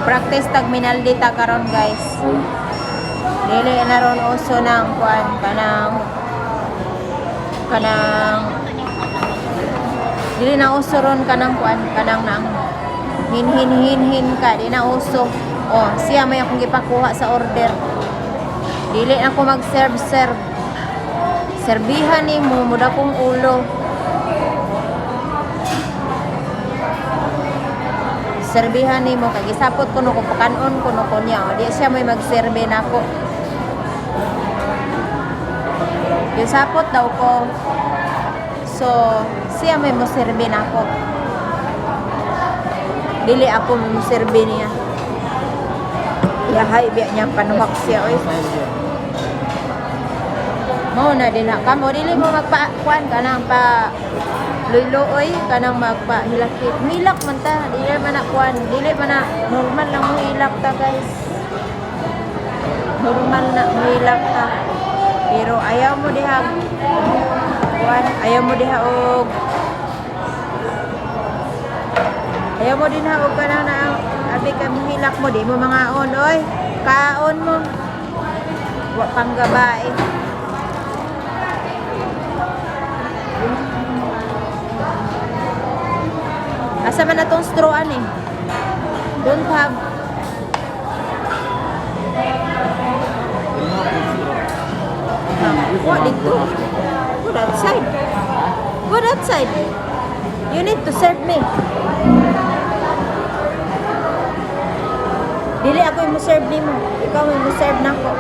Practice tag minaldita karon guys. Dili na ron uso ng kuan kanang dili na uso ron kanang kuan kanang nang hin ka di na uso. Oh, siya may akong gipakuha sa order. Dili na ako mag-serve. Serbihan ni mo muda kong ulo. Serbihan ni mo kay gisapot kuno ko pakanon kuno ko niya. Di siya may magserbe nako. Gisapot daw ko. So, siya may mo serbe nako. Dili ako mo serbe niya. Yahay biya niya panuhak siya oy. Mo na din na kamo dili mo magpa-kuan kanang pa luy-luoy kanang magpa-hilakit. Hilak man ta, dili man na kuan, dili man na normal lang mo hilak ta guys. Normal na mo hilak ta. Pero ayaw mo diha kuan, ayaw mo diha og ayaw mo din ha og kanang na abi ka mo hilak mo di mo mga on oy. Kaon mo. Wa pang gabae. Asa man na tong strawan eh. Don't have. What dito? Go that side. Go that side. You need to serve me. Dili ako yung serve ni mo. Ikaw yung serve na ko.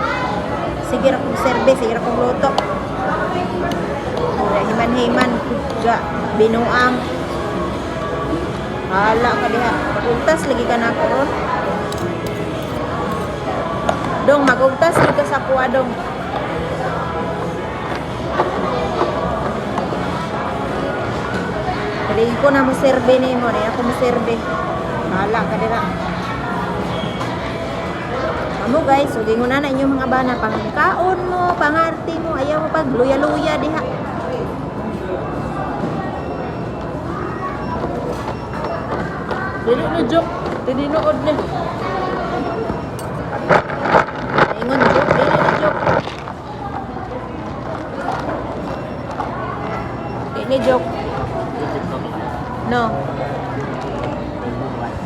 Sige ra kong serve, sige ra kong luto. Himan-himan ga binuang. Hala ka diha. Magugtas lagi ka na ko ron. Dong magugtas dito sa kuwa dong. Dili ko na mo serve ni mo, di ako mo serve. Hala ka diha. Amo guys, so gingon na inyong mga bana pangkaon mo, pangarti mo, ayaw mo pag luya-luya diha. Dili na joke, tininood ni.